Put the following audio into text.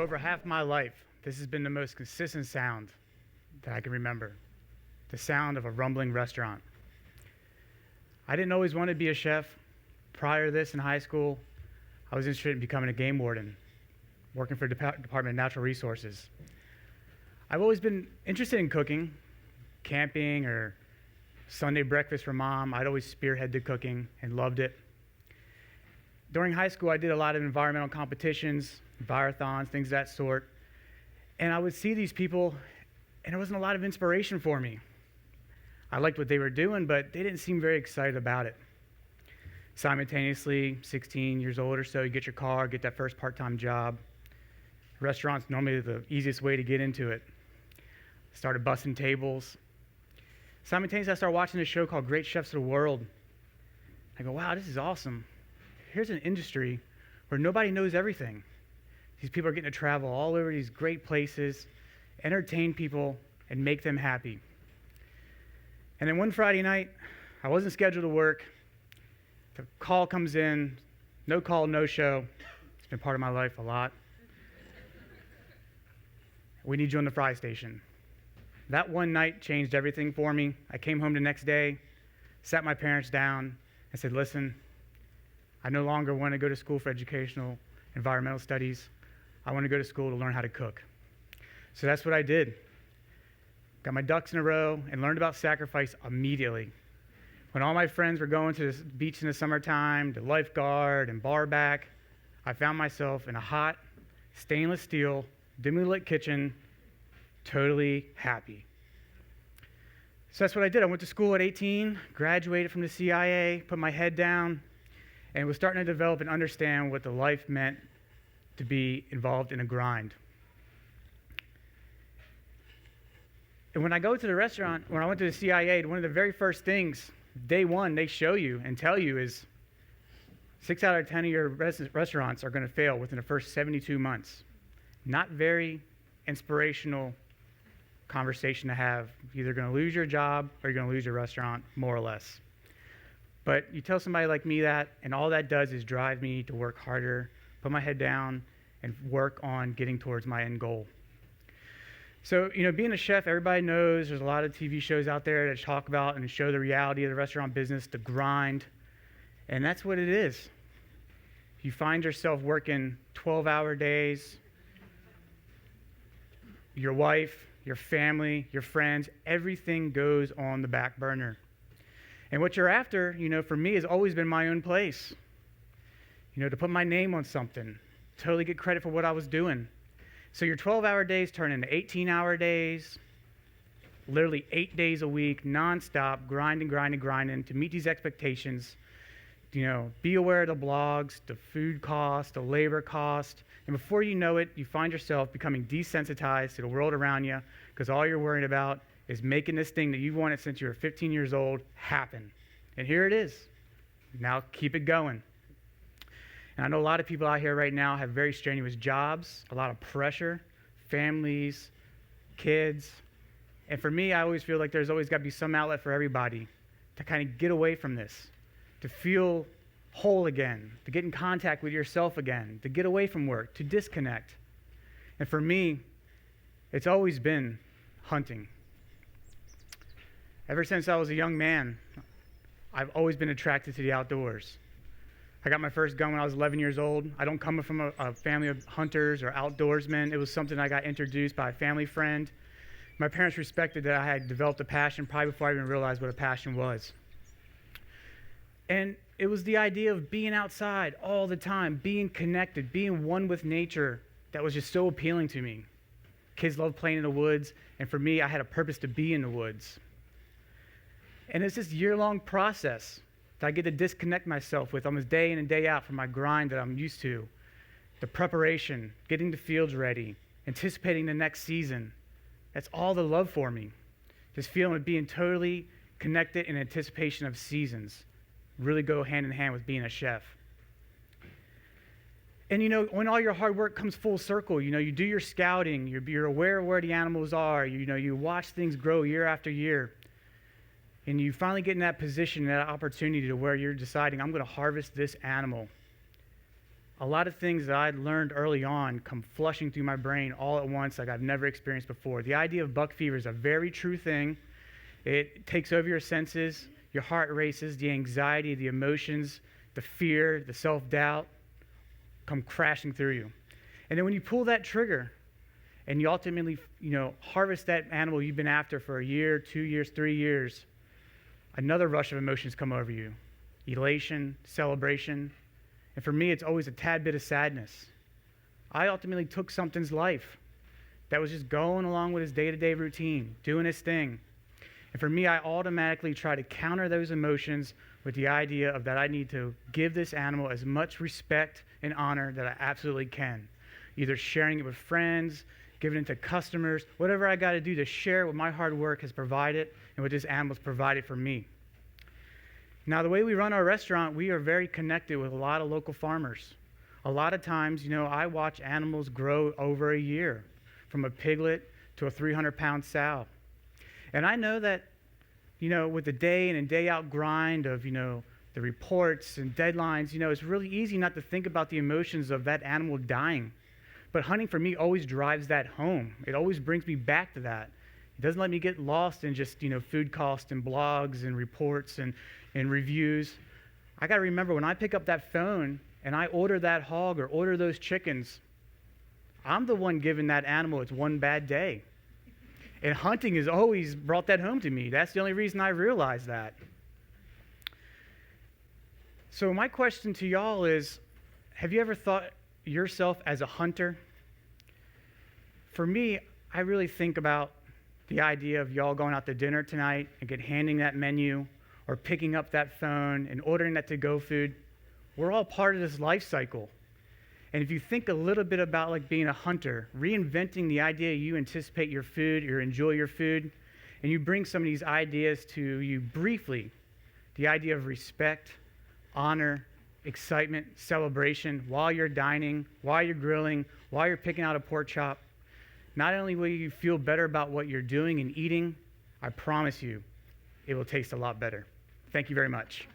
over half my life, this has been the most consistent sound that I can remember. The sound of a rumbling restaurant. I didn't always want to be a chef. Prior to this in high school, I was interested in becoming a game warden, working for the Department of Natural Resources. I've always been interested in cooking, camping or Sunday breakfast for mom. I'd always spearhead the cooking and loved it. During high school, I did a lot of environmental competitions, envirothons, things of that sort. And I would see these people, and there wasn't a lot of inspiration for me. I liked what they were doing, but they didn't seem very excited about it. Simultaneously, 16 years old or so, you get your car, get that first part-time job. Restaurants normally the easiest way to get into it. Started bussing tables. Simultaneously, I started watching a show called Great Chefs of the World. I go, wow, this is awesome. Here's an industry where nobody knows everything. These people are getting to travel all over these great places, entertain people, and make them happy. And then one Friday night, I wasn't scheduled to work. The call comes in, no call, no show. It's been part of my life a lot. We need you on the fry station. That one night changed everything for me. I came home the next day, sat my parents down, and said, listen, I no longer want to go to school for educational environmental studies. I want to go to school to learn how to cook. So that's what I did. Got my ducks in a row and learned about sacrifice immediately. When all my friends were going to the beach in the summertime, to lifeguard and bar back, I found myself in a hot, stainless steel, dimly lit kitchen, totally happy. So that's what I did. I went to school at 18, graduated from the CIA, put my head down, and was starting to develop and understand what the life meant to be involved in a grind. And when I go to the restaurant, when I went to the CIA, one of the very first things, day one, they show you and tell you is 6 out of 10 of your restaurants are going to fail within the first 72 months. Not very inspirational conversation to have. You're either going to lose your job or you're going to lose your restaurant, more or less. But you tell somebody like me that, and all that does is drive me to work harder, put my head down, and work on getting towards my end goal. So, being a chef, everybody knows there's a lot of TV shows out there that talk about and show the reality of the restaurant business, the grind, and that's what it is. You find yourself working 12-hour days. Your wife, your family, your friends, everything goes on the back burner. And what you're after, for me, has always been my own place. To put my name on something, totally get credit for what I was doing. So your 12-hour days turn into 18-hour days, literally 8 days a week, nonstop, grinding to meet these expectations. Be aware of the blogs, the food cost, the labor cost, and before you know it, you find yourself becoming desensitized to the world around you because all you're worried about is making this thing that you've wanted since you were 15 years old happen. And here it is. Now keep it going. And I know a lot of people out here right now have very strenuous jobs, a lot of pressure, families, kids. And for me, I always feel like there's always got to be some outlet for everybody to kind of get away from this, to feel whole again, to get in contact with yourself again, to get away from work, to disconnect. And for me, it's always been hunting. Ever since I was a young man, I've always been attracted to the outdoors. I got my first gun when I was 11 years old. I don't come from a family of hunters or outdoorsmen. It was something I got introduced by a family friend. My parents respected that I had developed a passion probably before I even realized what a passion was. And it was the idea of being outside all the time, being connected, being one with nature that was just so appealing to me. Kids love playing in the woods, and for me, I had a purpose to be in the woods. And it's this year-long process that I get to disconnect myself with almost day in and day out from my grind that I'm used to. The preparation, getting the fields ready, anticipating the next season. That's all the love for me. This feeling of being totally connected in anticipation of seasons really go hand in hand with being a chef. And when all your hard work comes full circle, you do your scouting, you're aware of where the animals are, you watch things grow year after year. And you finally get in that position, that opportunity to where you're deciding, I'm going to harvest this animal. a lot of things that I'd learned early on come flushing through my brain all at once like I've never experienced before. The idea of buck fever is a very true thing. It takes over your senses, your heart races, the anxiety, the emotions, the fear, the self-doubt come crashing through you. And then when you pull that trigger and you ultimately, harvest that animal you've been after for a year, 2 years, 3 years, another rush of emotions come over you. Elation, celebration. And for me, it's always a tad bit of sadness. I ultimately took something's life that was just going along with his day-to-day routine, doing his thing. And for me, I automatically try to counter those emotions with the idea of that I need to give this animal as much respect and honor that I absolutely can. Either sharing it with friends, giving it to customers, whatever I got to do to share what my hard work has provided and what this animal's provided for me. Now, the way we run our restaurant, we are very connected with a lot of local farmers. A lot of times, I watch animals grow over a year, from a piglet to a 300-pound sow. And I know that, with the day in and day out grind of, the reports and deadlines, it's really easy not to think about the emotions of that animal dying. But hunting for me always drives that home. It always brings me back to that. It doesn't let me get lost in just, food costs and blogs and reports and reviews. I got to remember when I pick up that phone and I order that hog or order those chickens, I'm the one giving that animal its one bad day. And hunting has always brought that home to me. That's the only reason I realized that. So my question to y'all is, have you ever thought yourself as a hunter? For me, I really think about the idea of y'all going out to dinner tonight and handing that menu or picking up that phone and ordering that to-go food. We're all part of this life cycle. And if you think a little bit about like being a hunter, reinventing the idea you anticipate your food, you enjoy your food, and you bring some of these ideas to you briefly, the idea of respect, honor, excitement, celebration, while you're dining, while you're grilling, while you're picking out a pork chop, not only will you feel better about what you're doing and eating, I promise you, it will taste a lot better. Thank you very much.